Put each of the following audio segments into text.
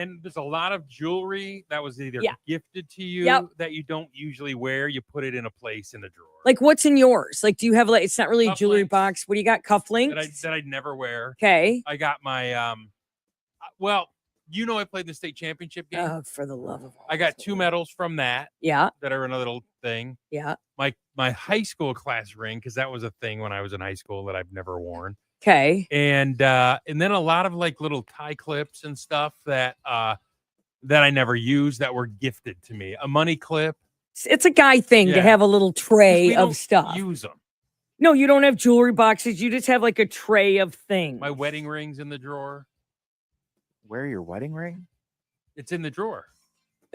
And there's a lot of jewelry that was either Yeah. gifted to you Yep. that you don't usually wear. You put it in a place in the drawer. Like, what's in yours? Like, do you have like? It's not really a jewelry Cufflinks. box. What do you got? Cufflinks. that I'd never wear. Okay. I got my well, I played the state championship game. Oh, for the love of all. I got 2 medals from that. Yeah. That are in a little thing. Yeah. My high school class ring, because that was a thing when I was in high school that I've never worn. Okay. And then a lot of like little tie clips and stuff that I never used that were gifted to me. A money clip. It's a guy thing to have a little tray of stuff. Use them. No, you don't have jewelry boxes. You just have like a tray of things. My wedding ring's in the drawer. Wear your wedding ring? It's in the drawer.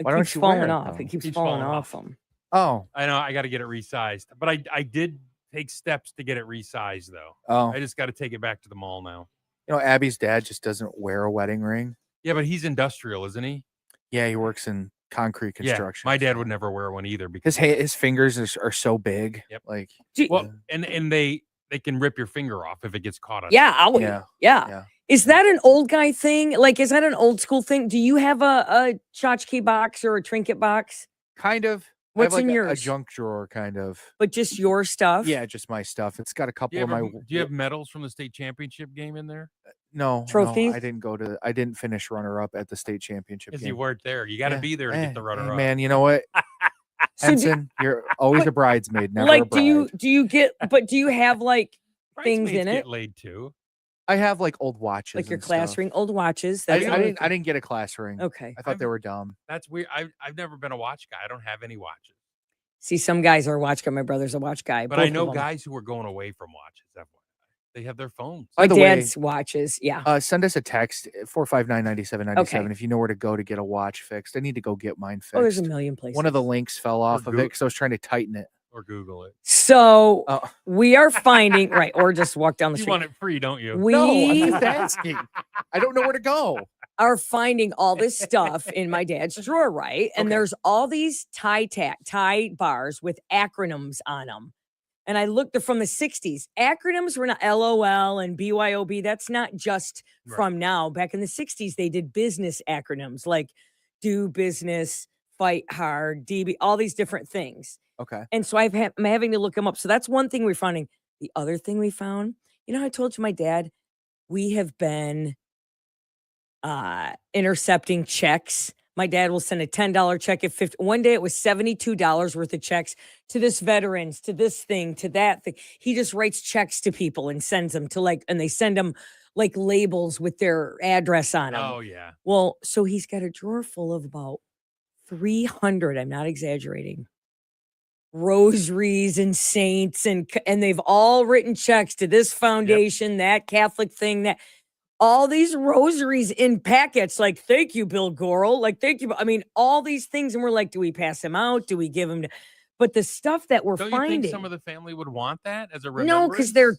Why don't you falling off? It keeps falling off them. Oh, I know. I got to get it resized, but I did take steps to get it resized though. Oh, I just got to take it back to the mall now. Abby's dad just doesn't wear a wedding ring. Yeah, but he's industrial, isn't he? Yeah, he works in concrete construction. Yeah, my dad would never wear one either because his fingers are so big. Yep. Like, and they can rip your finger off if it gets caught on. Yeah. Is that an old guy thing? Like, is that an old school thing? Do you have a tchotchke box or a trinket box? Kind of. What's I have in yours? A junk drawer, kind of. But just your stuff? Yeah, just my stuff. It's got a couple of my. Do you have medals from the state championship game in there? No. Trophies? No, I didn't finish runner-up at the state championship game. Because you weren't there. You got to be there to get the runner-up. Man, you know what? Henson, you're always a bridesmaid, never a bride. do you have like things in Get it? laid too. I have like old watches, like your class ring, old watches. I didn't get a class ring. Okay, I thought they were dumb. That's weird. I've never been a watch guy. I don't have any watches. See, some guys are a watch guy. My brother's a watch guy. But I know guys who are going away from watches. They have their phones. My dad's watches. Yeah. Send us a text 459-9797 if you know where to go to get a watch fixed. I need to go get mine fixed. Oh, there's a million places. One of the links fell off of it because I was trying to tighten it. Or Google it. So we are finding or just walk down the street. You want it free, don't you? No, I'm just asking. I don't know where to go. Are finding all this stuff in my dad's drawer, right? And there's all these tie bars with acronyms on them. And I looked, they're from the 60s. Acronyms were not LOL and BYOB. That's not just from now. Back in the 60s, they did business acronyms like do business, fight hard, DB, all these different things. Okay. And so I'm having to look them up. So that's one thing we're finding. The other thing we found, I told you my dad, we have been intercepting checks. My dad will send a $10 check at 50. One day it was $72 worth of checks to this veterans, to this thing, to that thing. He just writes checks to people and sends them to and they send them like labels with their address on them. Oh, yeah. Well, so he's got a drawer full of about 300, I'm not exaggerating, rosaries and saints, and they've all written checks to this foundation, that Catholic thing, that all these rosaries in packets, like, thank you, Bill Gorel, like, thank you. I mean, all these things. And we're like, do we pass them out? Do we give them to, but the stuff that we're finding. You think some of the family would want that as a remembrance? No, because they're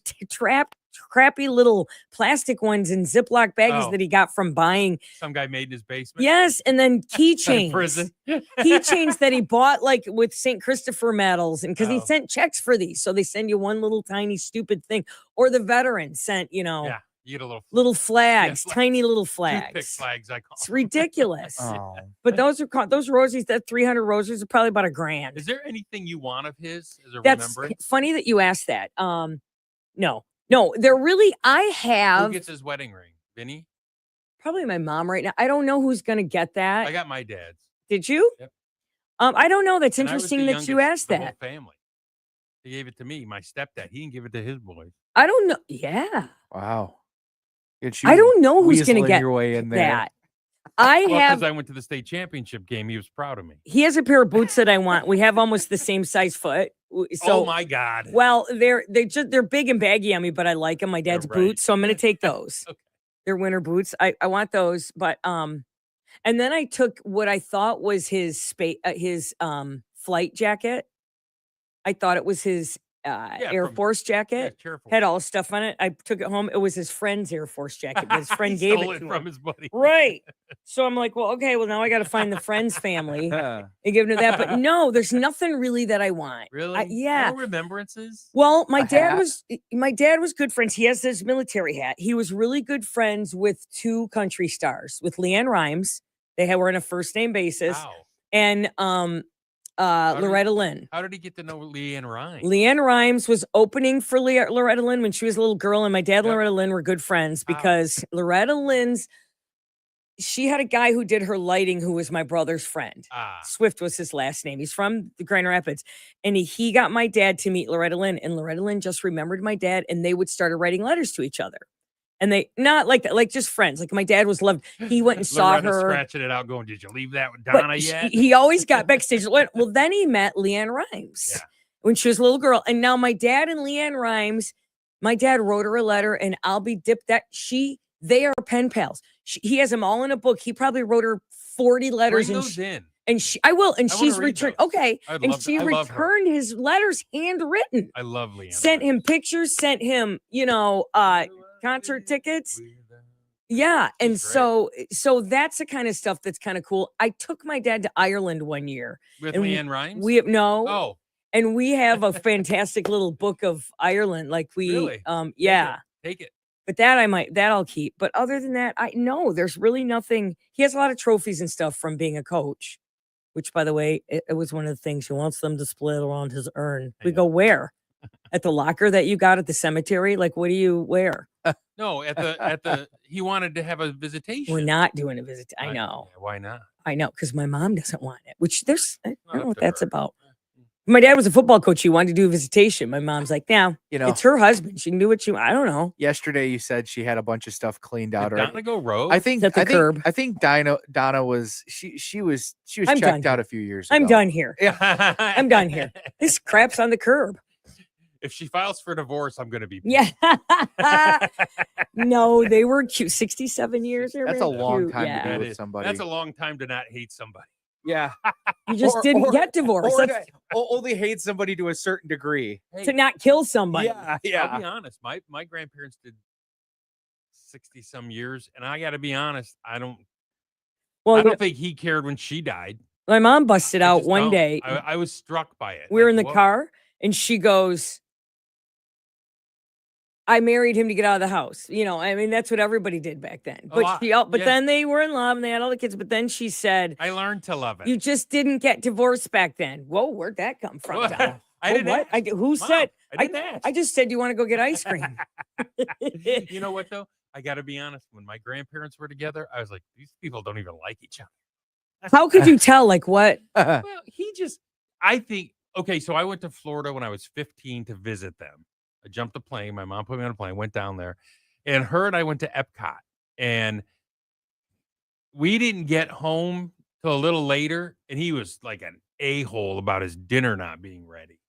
crappy little plastic ones in Ziploc baggies that he got from buying. Some guy made in his basement. Yes, and then keychains. Prison. Keychains that he bought like with St. Christopher medals, and because he sent checks for these, so they send you one little tiny stupid thing. Or the veterans sent, Yeah, you get a little flags, tiny little flags. Toothpick flags, I call It's ridiculous. Oh. But those rosaries, that 300 rosaries are probably about $1,000. Is there anything you want of his as a That's remembrance? funny that you asked that. No, they're really, I have. Who gets his wedding ring? Vinny? Probably my mom right now. I don't know who's going to get that. I got my dad's. Did you? Yep. I don't know. That's And I was interesting the that you youngest asked of the that. whole family. He gave it to me, my stepdad. He didn't give it to his boys. I don't know. Yeah. Wow. I don't know who's going to weaseling get your way in there. that. Because I went to the state championship game. He was proud of me. He has a pair of boots that I want. We have almost the same size foot. So, oh my God. Well, they're big and baggy on me, but I like them. My dad's boots, so I'm going to take those. Okay. They're winter boots. I want those, but and then I took what I thought was his flight jacket. I thought it was his Air Force jacket. Had all stuff on it. I took it home. It was his friend's Air Force jacket. But his friend gave it to him from his buddy. Right. So I'm like, well, okay, well now I got to find the friend's family and give them to that. But no, there's nothing really that I want. Really? Yeah. No remembrances? Well, my dad was good friends. He has his military hat. He was really good friends with two country stars, with Leanne Rimes They were on a first name basis. Wow. And Loretta Lynn. How did he get to know Leanne Rhymes? Leanne Rhymes was opening for Loretta Lynn when she was a little girl, and my dad and Loretta Lynn were good friends because Loretta Lynn's, she had a guy who did her lighting who was my brother's friend. Swift was his last name. He's from the Grand Rapids. And he got my dad to meet Loretta Lynn, and Loretta Lynn just remembered my dad, and they would start writing letters to each other. And they, not like that, like just friends. Like my dad was loved. He went and saw her. Scratching it out going, did you leave that with Donna yet? He always got backstage. Well, then he met Leanne Rhymes when she was a little girl. And now my dad and Leanne Rhymes, my dad wrote her a letter, and I'll be dipped that they are pen pals. He has them all in a book. He probably wrote her 40 letters. Bring those in. And I will. And she's returned. Those. Okay. And she returned his letters handwritten. I love Leanne. Sent him pictures, sent him, concert tickets. Yeah. And so that's the kind of stuff that's kind of cool. I took my dad to Ireland one year. With Leanne Rhymes? Oh. And we have a fantastic little book of Ireland. Like really? Yeah. Take it. But that I'll keep. But other than that, there's really nothing. He has a lot of trophies and stuff from being a coach, which, by the way, it was one of the things he wants them to split around his urn. We go, where? At the locker that you got at the cemetery? Like, what do you wear? No, he wanted to have a visitation. We're not doing a visit. I know. Why not? I know, because my mom doesn't want it, which I don't know what that's about. My dad was a football coach. He wanted to do a visitation. My mom's like, "Now, it's her husband. She can do what I don't know." Yesterday, you said she had a bunch of stuff cleaned out. Did Donna go rogue? I think at the curb. I think Donna was she was checked out a few years ago. I'm done here. I'm done here. This crap's on the curb. If she files for divorce, I'm going to be. Yeah. No, they were cute. 67 years. That's a long time to be with somebody. That's a long time to not hate somebody. Yeah. You just didn't get divorced. Or only hate somebody to a certain degree. To not kill somebody. Yeah. I'll be honest. My grandparents did 60 some years, and I got to be honest. I don't think he cared when she died. My mom busted out one day. I was struck by it. We were in the car, and she goes, I married him to get out of the house. That's what everybody did back then. But then they were in love and they had all the kids. But then she said, I learned to love it. You just didn't get divorced back then. Whoa, where'd that come from? I didn't ask. Who said? I didn't ask. I just said, you want to go get ice cream? You know what, though? I got to be honest. When my grandparents were together, I was like, these people don't even like each other. How could you tell? Like what? Well, I think, okay, so I went to Florida when I was 15 to visit them. I jumped a plane. My mom put me on a plane, went down there, and her and I went to Epcot. And we didn't get home till a little later, and he was like an a-hole about his dinner not being ready.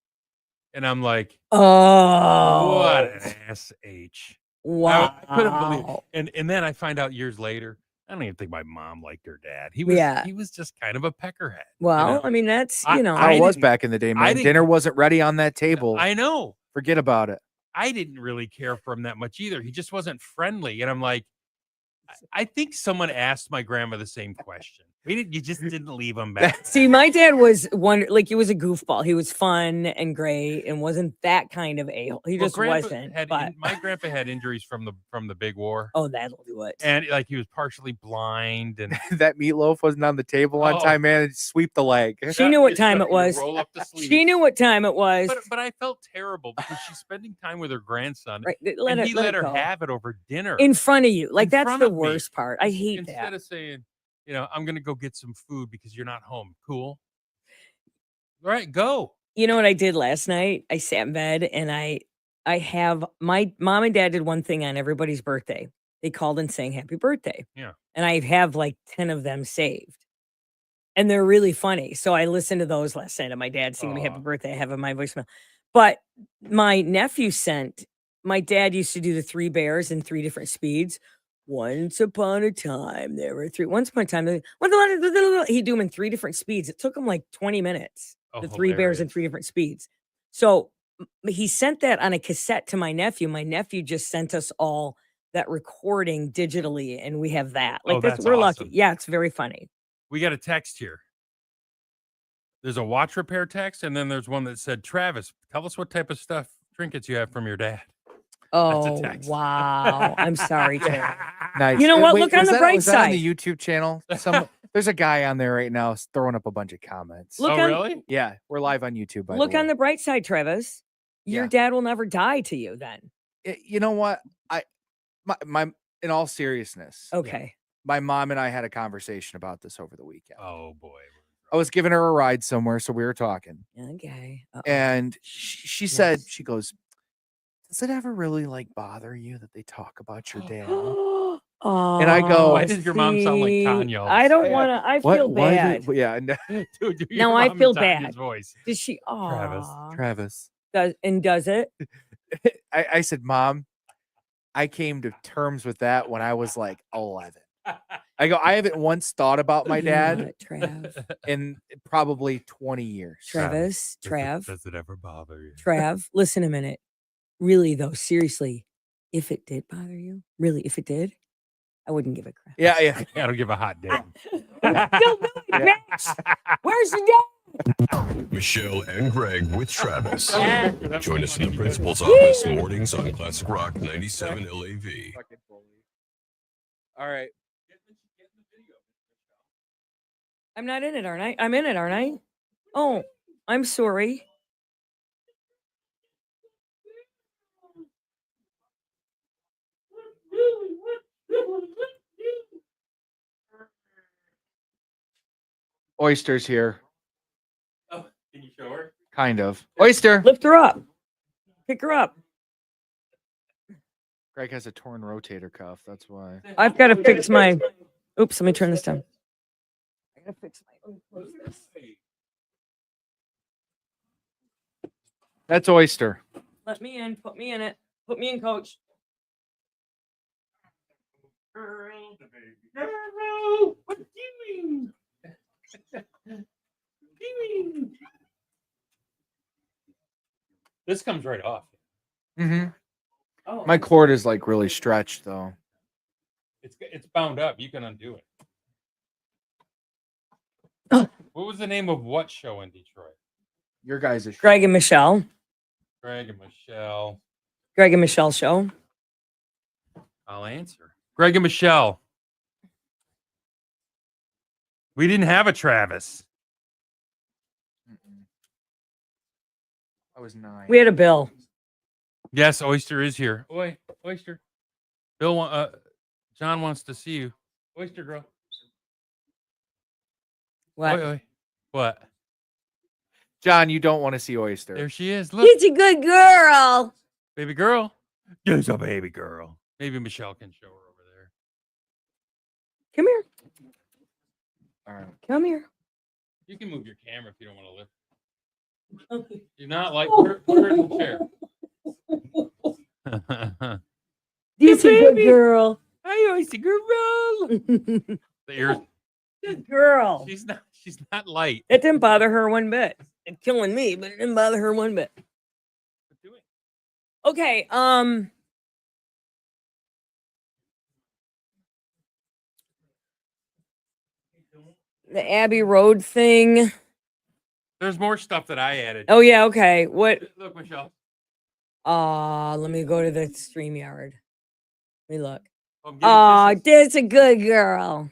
And I'm like, oh, what an SH. Wow. I couldn't believe it. And then I find out years later, I don't even think my mom liked her dad. He was just kind of a peckerhead. Well, I mean, that's, how it was back in the day, man. Dinner wasn't ready on that table. I know. Forget about it. I didn't really care for him that much either. He just wasn't friendly. And I'm like, I think someone asked my grandma the same question. You just didn't leave him back. See, my dad was he was a goofball. He was fun and great and wasn't that kind of a-hole. He just wasn't. My grandpa had injuries from the big war. Oh, that'll do it. And he was partially blind, and that meatloaf wasn't on the table on time, man. Sweep the leg. She knew what time it was. Roll up the sleeves. She knew what time it was. But I felt terrible because she's spending time with her grandson. Right. He let her have it over dinner in front of you. Like that's the worst part. I hate that. Instead of saying, I'm going to go get some food because you're not home. Cool. All right, go. You know what I did last night? I sat in bed and I have my mom and dad did one thing on everybody's birthday. They called and sang happy birthday. Yeah. And I have like 10 of them saved. And they're really funny. So I listened to those last night and my dad singing me happy birthday. I have in my voicemail. But my nephew my dad used to do the 3 bears in 3 different speeds. Once upon a time, there were 3. Once upon a time, he'd do them in 3 different speeds. It took him like 20 minutes. The 3 bears in 3 different speeds. So he sent that on a cassette to my nephew. My nephew just sent us all that recording digitally, and we have that. Like that's we're awesome. lucky. Yeah, it's very funny. We got a text here. There's a watch repair text, and then there's one that said, Travis, tell us what type of trinkets you have from your dad. Oh, wow. I'm sorry, Travis. Nice. You know what? Wait, Look on was the that- bright was that on side. the YouTube channel. There's a guy on there right now throwing up a bunch of comments. Look oh, on- really? Yeah, we're live on YouTube. By Look the way. on the bright side, Travis. Your Yeah. dad will never die to you then. You know what? My in all seriousness, Okay. my mom and I had a conversation about this over the weekend. Oh boy. I was giving her a ride somewhere, so we were talking, Okay. and she said, Yes. she goes, "Does it ever really like bother you that they talk about your dad?" Oh, I go, Why does your mom sound like see, Tanya? I don't want to. I feel bad. Yeah, Dude, do Now your I mom feel and Tanya's bad. voice. Does she? Travis. Oh, Travis. does it? I said, Mom, I came to terms with that when I was like 11. I go, I haven't once thought about my You know dad what, Trav, in probably 20 years. Travis, Trav, Does it ever bother you? Trav. Listen a minute. Really though, seriously, if it did bother you, really, if it did, I wouldn't give a crap. Yeah. I don't give a hot damn. Still do it, bitch. Where's your dad? Michelle and Greg with Travis. Yeah. Join us in the principal's office mornings on Classic Rock 97 LAV. All right. I'm not in it, aren't I? I'm in it, aren't I? Oh, I'm sorry. Oyster's here. Oh, can you show her? Kind of. Oyster. Lift her up. Pick her up. Greg has a torn rotator cuff. That's why. I've got to fix my. Oops, let me turn this down. I gotta fix my. That's Oyster. Let me in. Put me in it. Put me in, coach. Girl, what you doing? This comes right off. Mm-hmm. Oh, My cord is like really stretched though. It's bound up. You can undo it. What was the name of what show in Detroit? Your guys is Greg and Michelle. Greg and Michelle. Greg and Michelle show. I'll answer. Greg and Michelle. We didn't have a Travis. I was 9. We had a bill. Yes, Oyster is here. Oi, Oyster. Bill, John wants to see you. Oyster girl. What? Oi, oi. What? John, you don't want to see Oyster. There she is. Look, She's a good girl. baby girl. There's a baby girl. Maybe Michelle can show her over there. Come here. All right. Come here. You can move your camera if you don't want to lift. Do not like put her in the chair. She's a good girl. Hi, Oyster girl. Good The ears. girl. She's not light. It didn't bother her one bit. It's killing me, but it didn't bother her one bit. Okay, the Abbey Road thing. There's more stuff that I added. Oh yeah, okay. What? Look, Michelle. Let me go to the StreamYard. Let me look. Oh, I'm Oh, giving kisses. that's a good girl.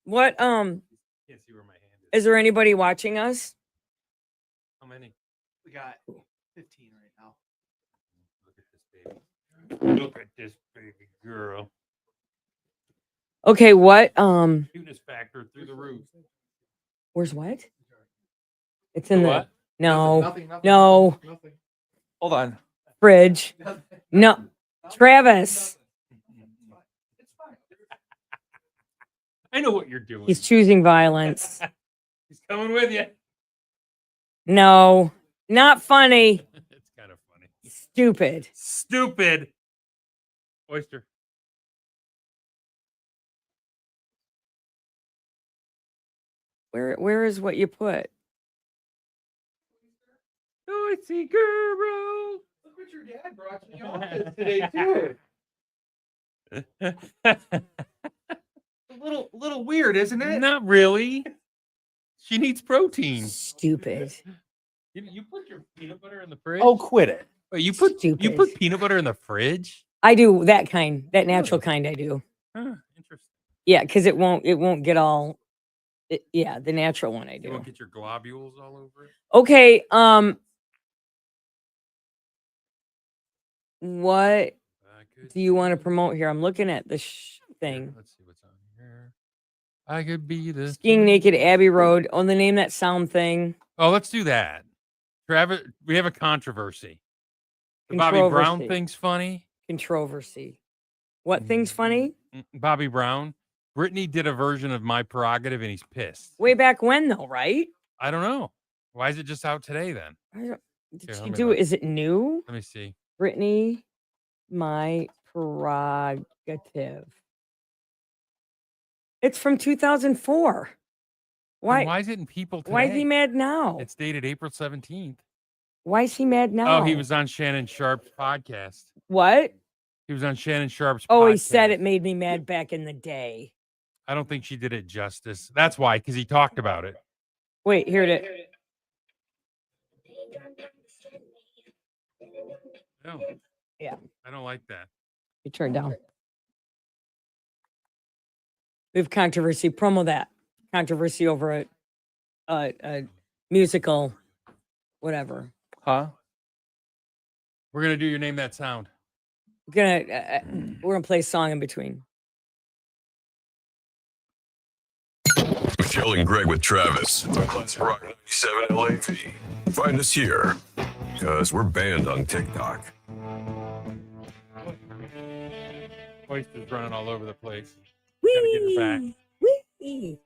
What? Can't see where my hand Is there anybody watching us? How many? We got 15 right now. Look at this baby. Look at this baby girl. Okay, what? Cuteness factor through the roof. Where's what? It's in the What? no Nothing. no. Nothing. Hold on. Fridge. No, Travis. I know what you're doing. He's choosing violence. He's coming with you. No, not funny. It's kind of funny. Stupid. Stupid. Oyster. Where is what you put? Oh, I see girl. Look what your dad brought to the office today too. A little weird, isn't it? Not really. She needs protein. Stupid. You put your peanut butter in the fridge? Oh, quit it. Wait, you put Stupid. peanut butter in the fridge? I do that kind, that natural kind. I do. Interesting. Yeah, because it won't get all. Yeah, the natural one I You do. won't get your globules all over it. Okay. What could do you want to be- promote here? I'm looking at the Here, thing. let's see what's on here. I could be the Skiing naked Abbey Road. On the name that sound thing. Oh, let's do that. Travis, we have a controversy. The Bobby Brown Controversy. thing's funny. Controversy. What thing's funny? Bobby Brown. Brittany did a version of My Prerogative, and he's pissed. Way back when, though, right? I don't know. Why is it just out today then? Did Here, she let me do look. it? Is it new? Let me see. Brittany, My Prerogative. It's from 2004. Then why is it in People today? Why is he mad now? It's dated April 17th. Why is he mad now? Oh, he was on Shannon Sharp's podcast. What? He was on Shannon Sharp's podcast. Oh, he said it made me mad back in the day. I don't think she did it justice. That's why, because he talked about it. Wait, here it is. No. Yeah. I don't like that. You turn down. We have controversy. Promo that. Controversy over a musical, whatever. Huh? We're going to do your Name That Sound. We're gonna play a song in between. Michelle and Greg with Travis on Classic Rock 97 LAV. Find us here because we're banned on TikTok. Oyster's running all over the place. Gotta get her back. Whee!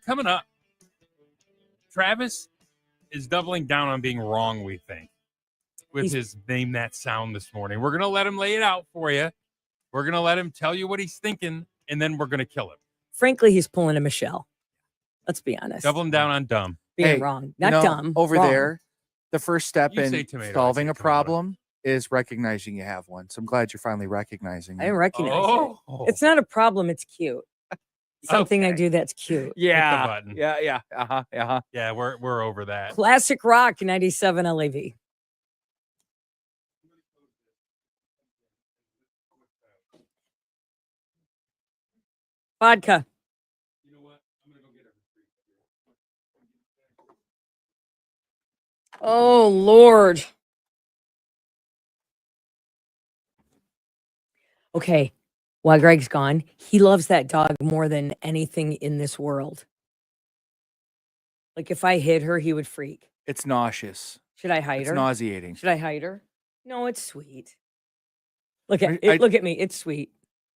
Coming up, Travis is doubling down on being wrong, we think, with his Name That Sound this morning. We're going to let him lay it out for you. We're going to let him tell you what he's thinking, and then we're going to kill him. Frankly, he's pulling a Michelle. Let's be honest. Doubling down on dumb. Being wrong. Not dumb. Over wrong. there, the first step You say in tomato, I solving say a tomato. problem is recognizing you have one. So I'm glad you're finally recognizing I it. didn't recognize Oh. it. It's not a problem. It's cute. Something I Okay. do that's cute. Yeah. button. Yeah. Uh-huh. Yeah, we're over that. Classic Rock 97 LAV. Vodka. You know what? I'm going to go get her. Oh, Lord. Okay. While Greg's gone, he loves that dog more than anything in this world. Like if I hid her, he would freak. It's nauseous. Should I hide It's her? nauseating. Should I hide her? No, it's sweet. Look at I- it. Look at me. It's sweet.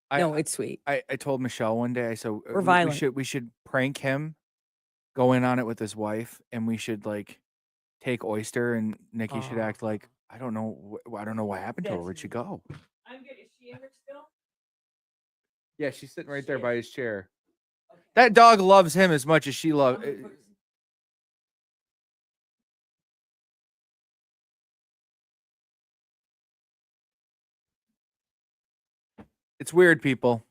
I- No, it's sweet. I told Michelle one day, I said We're violent. we should prank him, go in on it with his wife, and we should like take Oyster and Nikki should act like I don't know what happened to her. That's Where'd she go? I'm good. Is she in there still? Yeah, she's sitting right there by his chair. That dog loves him as much as she loves. It's weird, people.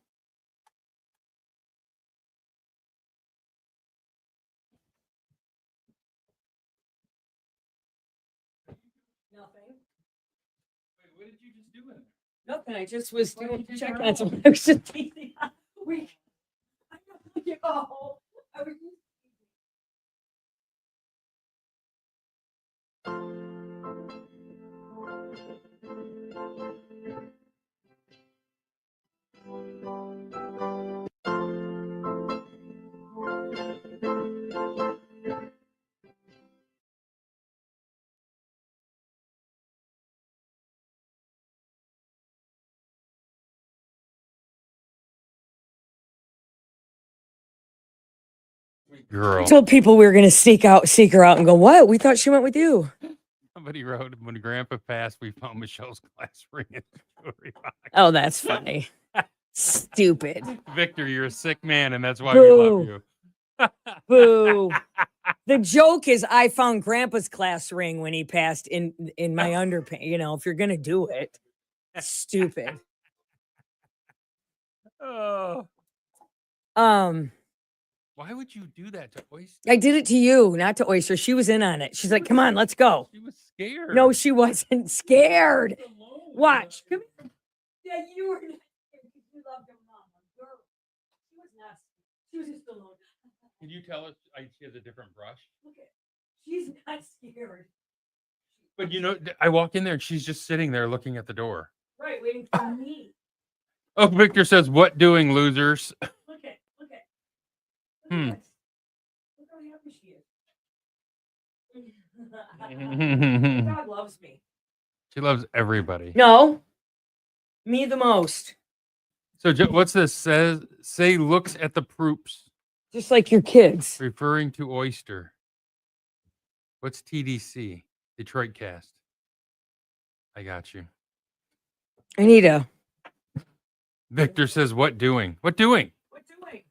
Nothing. Wait, what did you just do in there? Nothing. I just was Why doing did you check take on her some. out? I was just teasing. I don't know. I was just Girl. told people we were going to seek her out and go, what? We thought she went with you. Somebody wrote, when Grandpa passed, we found Michelle's glass ring in the jewelry box. Oh, that's funny. Stupid. Victor, you're a sick man, and that's why we love Boo. you. Boo. The joke is I found Grandpa's class ring when he passed in my underpants. You know, if you're going to do it. Stupid. Oh, why would you do that to Oyster? I did it to you, not to Oyster. She was in on it. She's like, come on, let's go. She was scared. No, she wasn't scared. Watch. Come here. Yeah, you were not scared because you loved your mom. Girl, she was not. She was just alone. Can you tell us she has a different brush? Look at, she's not scared. But I walk in there and she's just sitting there looking at the door. Right, waiting for me. Oh, Victor says, "What doing, losers?" Look at. Look at this. Look how happy she is. God loves me. She loves everybody. No, me the most. So what's this? Say looks at the proops, Just like your kids. referring to oyster. What's TDC? Detroit Cast. I got you. I need a. Victor says, "What doing? What doing?" What doing?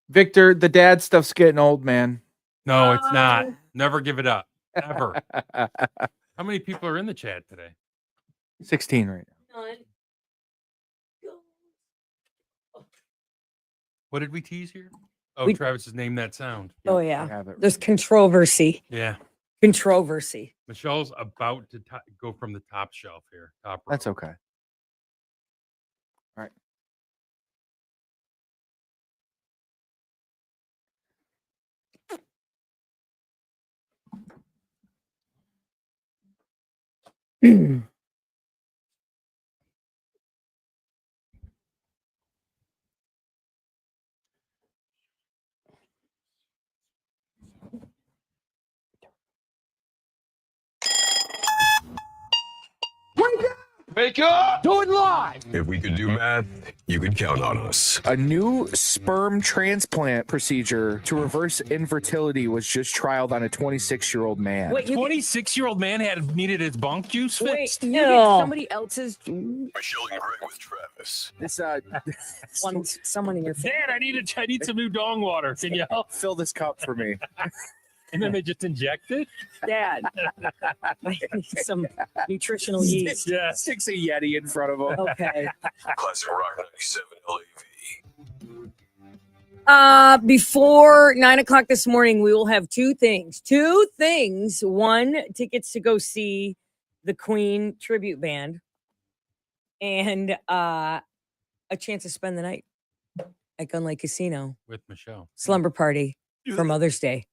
Victor, the dad stuff's getting old, man. No, it's not. Never give it up. Ever. How many people are in the chat today? 16 right now. None. What did we tease here? Oh, We- Travis has named that sound. Oh I yeah. have it. There's controversy. Yeah. Controversy. Michelle's about to go from the top shelf here. Top row. That's okay. All right. Wake up! Do it live! If we could do math, you could count on us. A new sperm transplant procedure to reverse infertility was just trialed on a 26-year-old man. Wait, you 26-year-old man needed his bunk juice wait, fixed. you get somebody else's Michelle and Greg with Travis. This someone in your face. Dad, I need some new dong water. Can you help? fill this cup for me. And then they just inject it. Dad. I need some nutritional yeast. Yeah. Sticks a Yeti in front of him. Okay. Classic Rock 97 LAV. Before 9:00 this morning, we will have two things. One, tickets to go see the Queen tribute band, and a chance to spend the night at Gun Lake Casino With Michelle. slumber party for Mother's Day.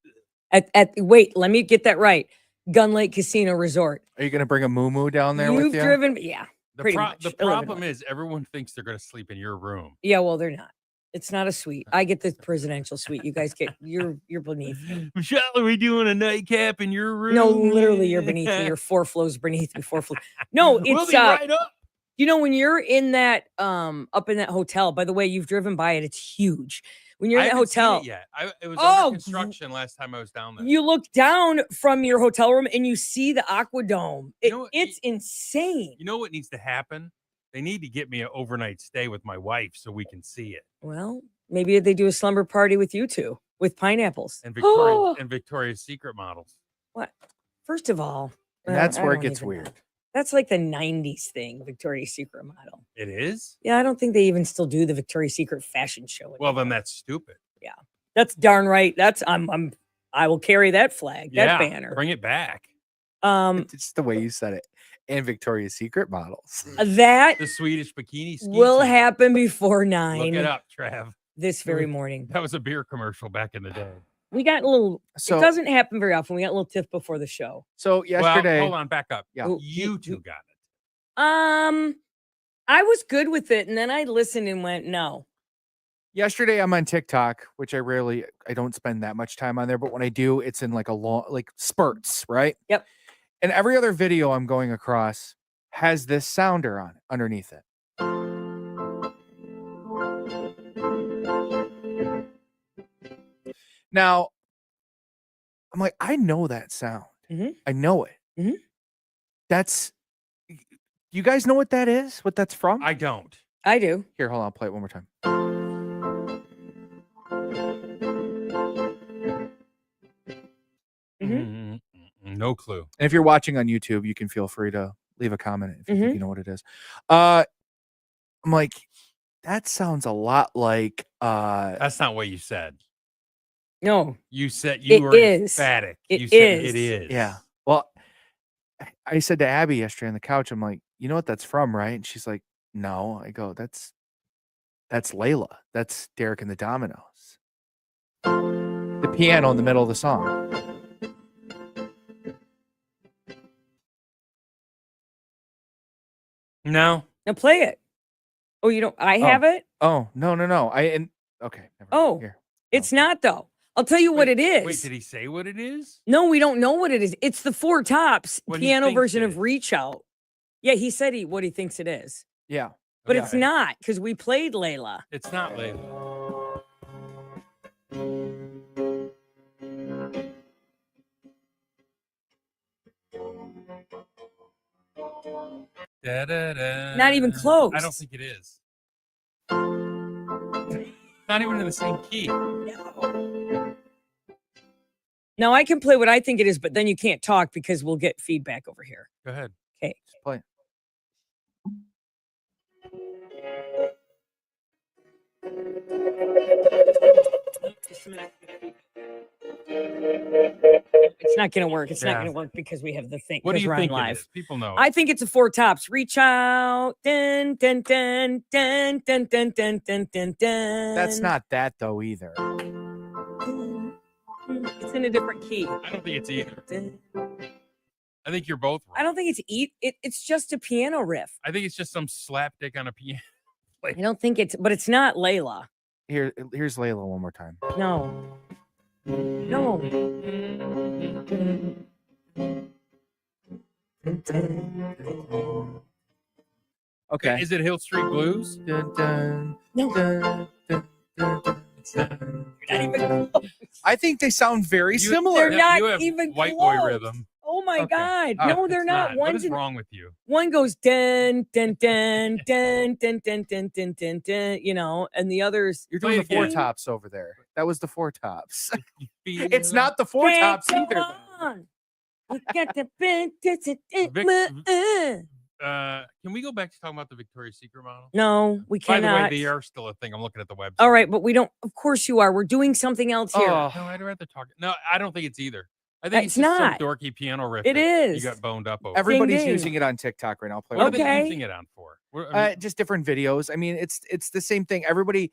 Wait, let me get that right. Gun Lake Casino Resort. Are you going to bring a moo down there You've with you? driven, yeah, The pretty much. the problem is everyone thinks they're going to sleep in your room. yeah. Well, they're not. It's not a suite. I get the presidential suite. You guys get you're beneath me. Michelle, are we doing a nightcap in your room? No, literally, you're beneath me. You're 4 floors beneath me. 4 floors. No, We'll it's be right up. when you're in that up in that hotel. By the way, you've driven by it. It's huge. When you're in I that haven't seen hotel, it yet. It was Oh, under construction last time I was down there. you look down from your hotel room and you see the Aqua Dome. You know what? It's insane. You know what needs to happen? They need to get me an overnight stay with my wife so we can see it. Well, maybe they do a slumber party with you two with pineapples And Oh, Victoria's Secret models. what? First of all, And that's I where it don't gets even weird. know. That's like the 90s thing, Victoria's Secret model. It is? Yeah, I don't think they even still do the Victoria's Secret fashion show. Well, then anymore. that's stupid. That's darn right. That's I will carry that flag, Yeah, that banner. bring it back. Um, It's the way you said it. And Victoria's Secret models. that The Swedish bikini ski will team. happen before Look 9 it up, Trav. this very morning. That was a beer commercial back in the day. We got a little. So, it doesn't happen very often. We got a little tiff before the show. so yesterday, Well, hold on, back up. Yeah. Oh, You two got it. I was good with it, and then I listened and went, no. yesterday I'm on TikTok, which I don't spend that much time on there, but when I do, it's in like a long, like spurts, right? Yep. And every other video I'm going across has this sounder on underneath it. Now, I'm like, I know that sound. Mhm. I know it. Mhm. That's, you guys know what that is? What that's from? I don't. I do. Here, hold on, I'll play it one more time. No clue. And if you're watching on YouTube, you can feel free to leave a comment if you think Mhm. you know what it is. I'm like, that sounds a lot like That's not what you said. No. You said you It were is. emphatic. It You said is. it is. yeah. Well, I said to Abby yesterday on the couch, I'm like, you know what that's from, right? And she's like, no. I go, that's Layla. That's Derek and the Dominoes. The piano in the middle of the song. No. Now play it. Oh, you don't. I have it. Oh, no. Okay. Never mind. Oh, Here. it's not though. I'll tell you what it is. Wait, did he say what it is? No, we don't know what it is. It's the Four Tops What he piano thinks version it of is. Reach Out. Yeah, he said what he thinks it is, Yeah. but Okay. it's not because we played Layla. It's not Layla. Da-da-da. Not even close. I don't think it is. Not even in the same key. Now I can play what I think it is, but then you can't talk because we'll get feedback over here. Go ahead. Okay. Just play. It's not going to work. It's not Yeah. going to work because we have the thing. What do 'cause you we're on think it live? is? People know. I think it's a Four Tops. Reach out. Dun, dun, dun, dun, dun, dun, dun, dun, dun, dun. That's not that though either. It's in a different key. I don't think it's either. I think you're both wrong. I don't think it's it's just a piano riff. I think it's just some slapdick on a piano. I don't think but it's not Layla. Here's Layla one more time. No. No. Okay. Is it Hill Street Blues? Dun, dun, No. dun, dun, dun, dun. Not even close. I think they sound very They're similar. not you have even white boy close. rhythm. Oh my Okay. God. Oh, No, they're It's not. What One's is wrong with you? one goes dun dun dun dun dun dun dun dun dun dun, you know, and the others. You're doing Play the Four again. Tops over there. That was the Four Tops. You It's feel- not the Four Hey, Tops come either. on. We got the Can we go back to talking about the Victoria's Secret model? No, we By the way, cannot. they are still a thing. I'm looking at the website. All right, but we don't. Of course you are. We're doing something else here. Oh, No, I'd rather talk. No, I don't think it's either. I think It's it's just not. some dorky piano riff. It that is. You got boned up over. everybody's ding. using it on TikTok right now. Play What are with it. they Okay. using it on for? I mean, Just different videos. I mean, it's the same thing. Everybody,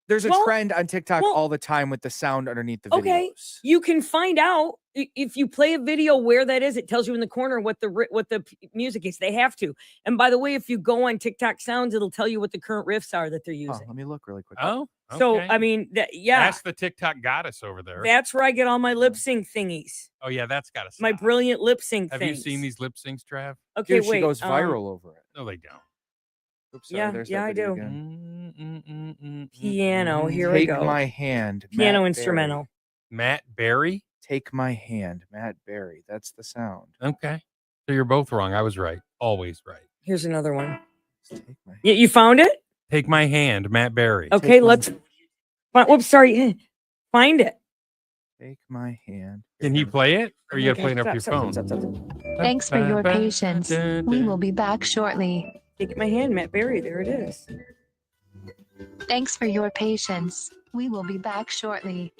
there's a Well- trend on TikTok well- all the time with the sound underneath the videos. Okay. You can find out if you play a video where that is. It tells you in the corner what the music is. They have to. And by the way, if you go on TikTok Sounds, it'll tell you what the current riffs are that they're Oh, using. let me look really quick. oh, So okay. I mean, yeah, Ask the TikTok goddess over there. that's where I get all my lip sync thingies. Oh yeah, that's got to My brilliant lip sync. Have you seen these lip syncs, Trav? Okay, Dude, wait. she goes viral over it. No, they don't. Oops, sorry, Yeah, there's yeah, that I video do. again. Piano, here we Take go. my hand. Piano Matt instrumental. Berry. Matt Berry. Take my hand, Matt Berry. That's the sound. Okay, so you're both wrong. I was right. Always right. Here's another one. Take my hand. You found it? Take my hand, Matt Berry. Okay, Take my- let's. Whoops, sorry. Find it. Take my hand. Can he play it, or you got to Okay, play it up stop, your stop, phone? stop, stop, stop. Thanks for your patience. We will be back shortly. Take my hand, Matt Berry. There it is. Thanks for your patience. We will be back shortly.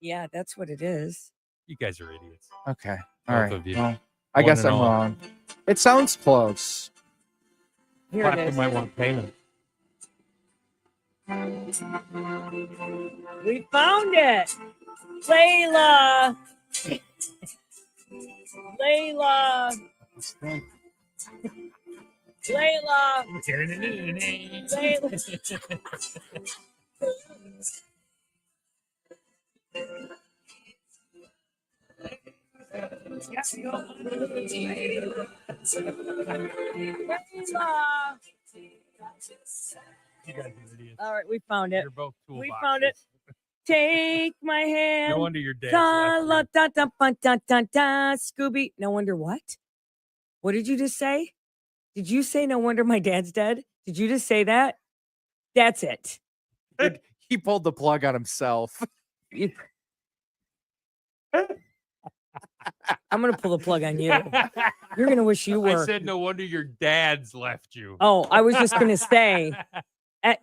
Yeah, that's what it is. You guys are idiots. Okay. All Both right. of you. Well, I One guess and I'm all. wrong. It sounds close. Here Clap it is. might want payment. We found it. Layla. Layla. Layla. Layla. You guys are idiots. All right, we found it. You're both toolboxes. We found it. Take my hand. No wonder your dad's Da, la, left da, da, ba, da, da, da, Scooby. No wonder what? What did you just say? Did you say no wonder my dad's dead? Did you just say that? That's it. Dude, he pulled the plug on himself. You- I'm gonna pull the plug on you. You're gonna wish you were. I said no wonder your dad's left you. Oh, I was just gonna say,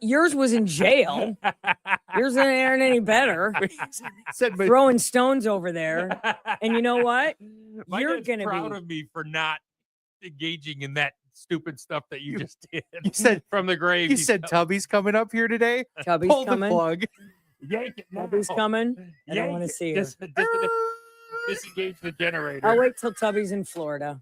yours was in jail. Yours aren't any better. Said, but Throwing stones over there. And you know what? My You're dad's gonna proud be- of me for not engaging in that stupid stuff that you just did. you said from the grave. you said Tubby's coming up here today. Tubby's Pull the coming. plug. yank it now. Tubby's coming. I don't Yank want to it. see her. Disengage the generator. I'll wait till Tubby's in Florida.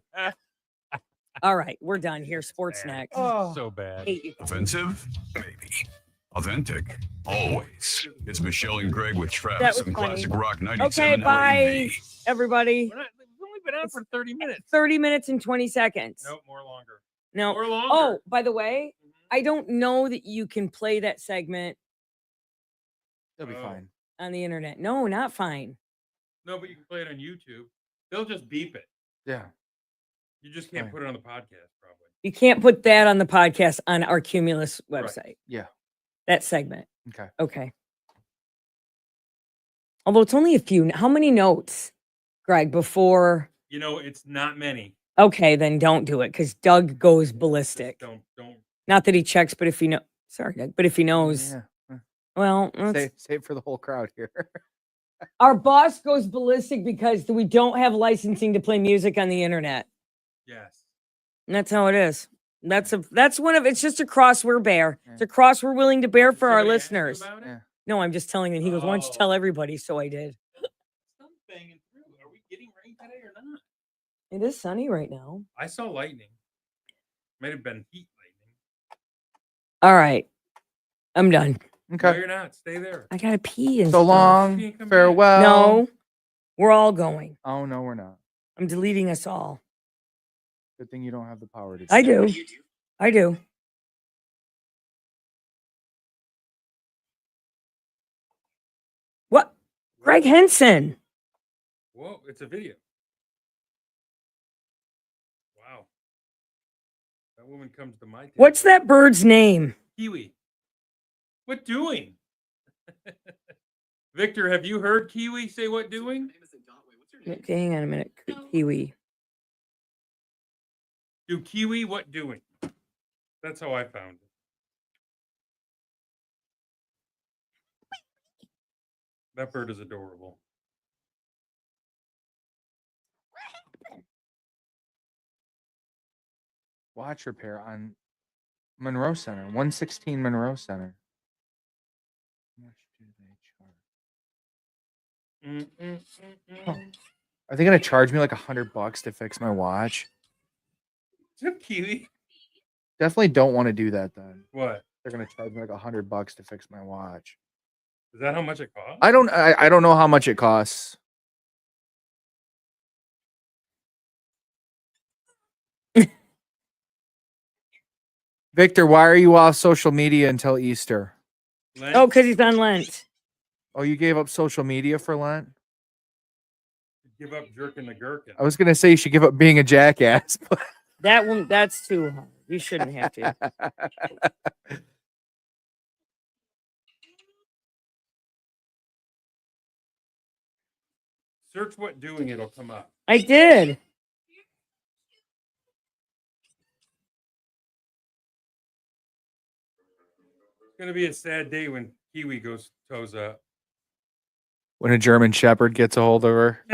All right, we're done here. Sports Bad. next. Oh. So bad. Hate you. Offensive? Maybe. Authentic? Always. It's Michelle and Greg with That Travis was on funny. Classic Rock 97. Okay, bye, LAV. everybody. We've only been out for 30 minutes. 30 minutes and 20 seconds. No, more longer. No. More longer. Oh, by the way, I don't know that you can play that segment They'll be Oh. fine. on the internet. No, not fine. No, but you can play it on YouTube. They'll just beep it. Yeah. You just can't Fine. put it on the podcast, probably. You can't put that on the podcast on our Cumulus Right. website. Yeah. That segment. Okay. Okay. Although it's only a few. How many notes, Greg, before? You know, it's not many. Okay, then don't do it because Doug goes Just ballistic. don't. Not that he checks, but if he know, sorry, Doug, but if he knows, Yeah. well, let's- Save for the whole crowd here. our boss goes ballistic because we don't have licensing to play music on the internet. Yes. And that's how it is. That's one of it's just a cross we're bear. It's a cross we're willing to bear for our Somebody asked you listeners. about it? Yeah. No, I'm just telling them. He goes, why don't you Oh. tell everybody? So I did. Sun's banging through. Are we getting rain today or not? It is sunny right now. I saw lightning. Might have been heat lightning. All right. I'm done. No, Okay. you're not. Stay there. I gotta pee and So stuff. long. Can't come back. Farewell. No, we're all going. Oh no, we're not. I'm deleting us all. Good thing you don't have the power to. I that. do. I do. What? Greg Henson. Whoa, it's a video. Wow. That woman comes to my table. What's that bird's name? Kiwi. What doing? Victor, have you heard Kiwi say what doing? Okay, hang on a minute. Kiwi. Do Kiwi what doing? That's how I found it. That bird is adorable. Watch repair on Monroe Center, 116 Monroe Center. How much do they charge? Are they gonna charge me like $100 to fix my watch? Kiwi. Definitely don't want to do that then. What? They're gonna charge me like $100 to fix my watch. Is that how much it costs? I don't know how much it costs. Victor, why are you off social media until Easter? Lent? Oh, because he's on Lent. Oh, you gave up social media for Lent? Give up jerking the gherkin. I was gonna say you should give up being a jackass. That one, that's too hard. You shouldn't have to. Search what doing, it'll come up. I did. It's gonna be a sad day when Kiwi goes toes up. When a German Shepherd gets a hold of her.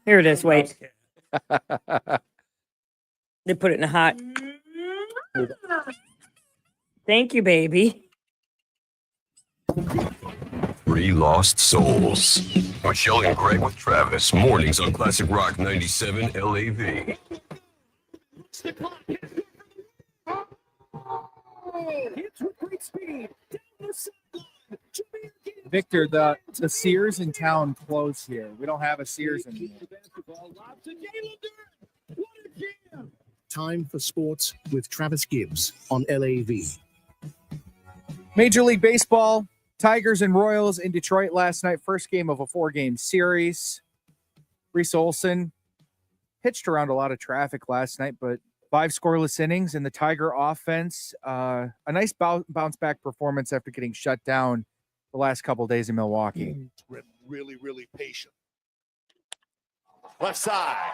Here it is. Wait. House cat. They put it in a hot. Thank you, baby. Three Lost Souls. Michelle and Greg with Travis. Mornings on Classic Rock 97 LAV. Victor, the Sears in town closed here. We don't have a Sears anymore. Time for sports with Travis Gibbs on LAV. Major League Baseball, Tigers and Royals in Detroit last night. First game of a 4-game series. Reese Olson pitched around a lot of traffic last night, but 5 scoreless innings, and the Tiger offense, a nice bounce back performance after getting shut down the last couple of days in Milwaukee. Really patient. Left side.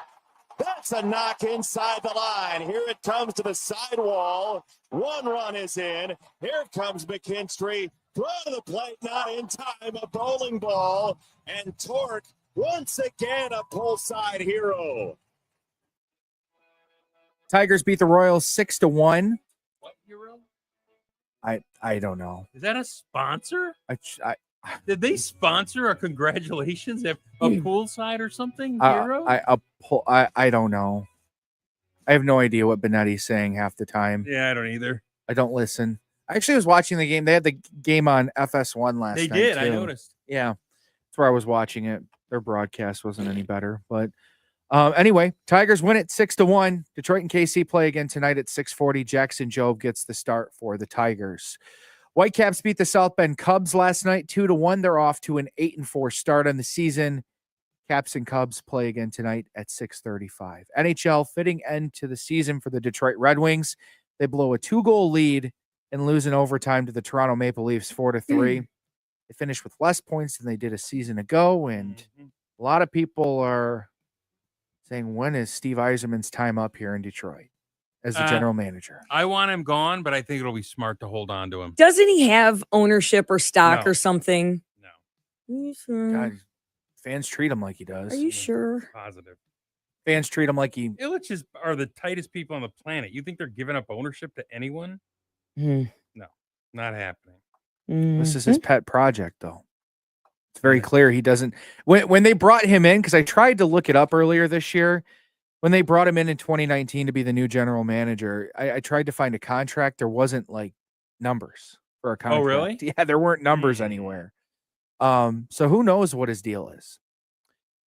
That's a knock inside the line. Here it comes to the sidewall. 1 run is in. Here comes McKinstry. Throw to the plate, not in time. A bowling ball. And Torque, once again, a pull side hero. Tigers beat the Royals 6-1. What hero? I don't know. Is that a sponsor? I Did they sponsor a congratulations at a poolside or something? I Hero? I don't know. I have no idea what Benetti's saying half the time. Yeah, I don't either. I don't listen. I actually was watching the game. They had the game on FS1 last They night. did. I too. noticed. Yeah, that's where I was watching it. Their broadcast wasn't any better, but anyway, Tigers win it 6-1. Detroit and KC play again tonight at 6:40. Jackson Jobe gets the start for the Tigers. Whitecaps beat the South Bend Cubs last night 2-1. They're off to an 8-4 start on the season. Caps and Cubs play again tonight at 6:35. NHL fitting end to the season for the Detroit Red Wings. They blow a 2-goal lead and lose in overtime to the Toronto Maple Leafs 4-3. They finished with less points than they did a season ago, and a lot of people are saying, when is Steve Yzerman's time up here in Detroit as the general manager? I want him gone, but I think it'll be smart to hold on to him. Doesn't he have ownership or stock No. or something? No. Are you sure? God, fans treat him like he does. Are you sure? Positive. Fans treat him like he. Illich's are the tightest people on the planet. You think they're giving up ownership to anyone? Mm. No, not happening. This is his pet project, though. It's very clear he doesn't. When they brought him in, because I tried to look it up earlier this year, when they brought him in 2019 to be the new general manager, I tried to find a contract. There wasn't like numbers for a contract. Oh, really? Yeah, there weren't numbers anywhere. So who knows what his deal is?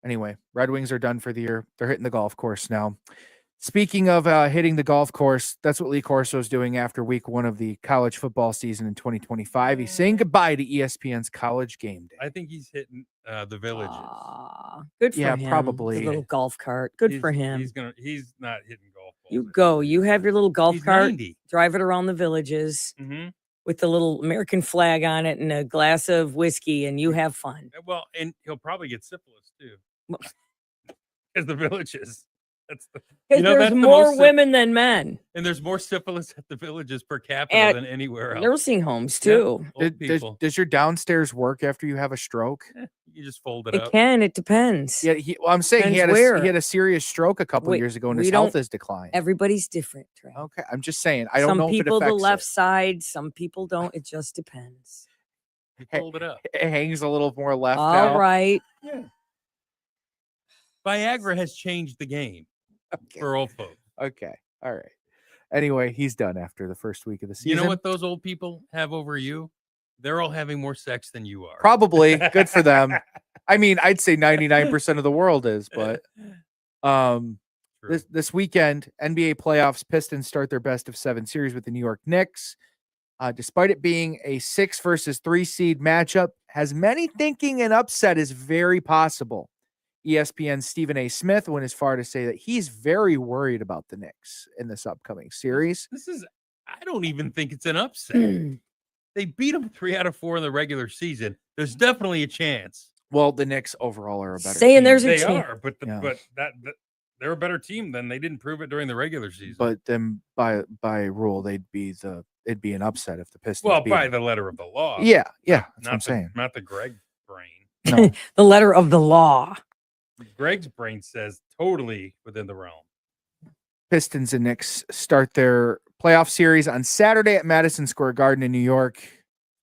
Anyway, Red Wings are done for the year. They're hitting the golf course now. Speaking of hitting the golf course, that's what Lee Corso is doing after week 1 of the college football season in 2025. He's saying goodbye to ESPN's College Game Day. I think he's hitting the Villages. Good for Yeah, him. probably. The little golf cart. Good for him. He's not hitting golf balls. You go. You have your little golf He's cart. 90. Drive it around the Villages Mm-hmm. with the little American flag on it and a glass of whiskey, and you have fun. Well, and he'll probably get syphilis too. Because the Villages. That's the, Because there's that's the more most women than men. and there's more syphilis at the Villages per capita than anywhere else. Nursing homes too. Old people. Does your downstairs work after you have a stroke? You just fold it It up. can. It depends. Yeah, I'm saying he Depends had where. he had a serious stroke a couple Wait, years ago, and we his health don't- has declined. Everybody's different. Trey. Okay, I'm just saying. I don't Some know people if it the affects left it. side. Some people don't. It just depends. You fold it up. It hangs a little more left All now. right. Viagra has changed the game for old folks. Okay. All right. Anyway, he's done after the first week of the season. You know what those old people have over you? They're all having more sex than you are. Probably. Good for them. I mean, I'd say 99% of the world is, but this weekend, NBA playoffs, Pistons start their best of 7 series with the New York Knicks. Despite it being a 6 versus 3 seed matchup, has many thinking an upset is very possible. ESPN's Stephen A. Smith went as far to say that he's very worried about the Knicks in this upcoming series. I don't even think it's an upset. They beat them 3 out of 4 in the regular season. There's definitely a chance. Well, the Knicks overall are a better Saying team. there's a They chance. are, but they're a better team than they didn't prove it during the regular season. But then by rule, it'd be an upset if the Pistons. Well, beat by them. the letter of the law. Yeah, that's what I'm Not saying. not the Gregg brain. No. The letter of the law. Gregg's brain says totally within the realm. Pistons and Knicks start their playoff series on Saturday at Madison Square Garden in New York.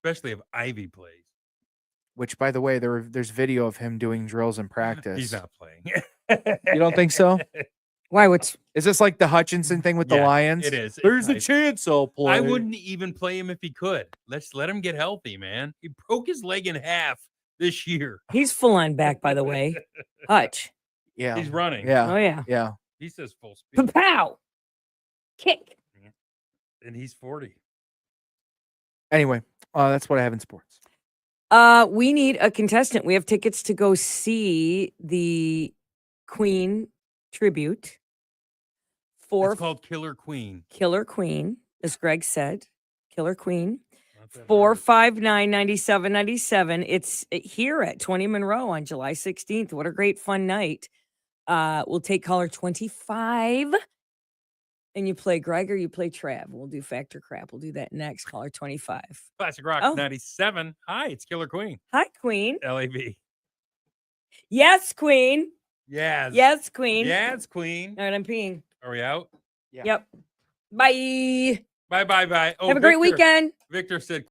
Especially if Ivy plays. Which, by the way, there's video of him doing drills in practice. He's not playing. You don't think so? Why? Is this like the Hutchinson thing with the Yeah, Lions? it is. There's a It's chance I'll play. I wouldn't even play him if he could. Let's let him get healthy, man. He broke his leg in half this year. He's full on back, by the way. Hutch. Yeah. He's running. Yeah. Oh, yeah. Yeah. He says full speed. Pow. Kick. And he's 40. Anyway, that's what I have in sports. We need a contestant. We have tickets to go see the Queen tribute for It's called Killer Queen. Killer Queen, as Greg said. Killer Queen. Not that 459-9797. It's here at 20 Monroe on July 16th. What a great fun night. We'll take caller 25. And you play Gregg or you play Trav. We'll do Factor Crap. We'll do that next. Caller 25. Classic Rock Oh. 97. Hi, it's Killer Queen. Hi, Queen. LAV. Yes, Queen. Yes. Yes, Queen. Yes, Queen. All right, I'm peeing. Are we out? Yeah. Yep. Bye. Bye. Oh, Have a great Victor- weekend. Victor said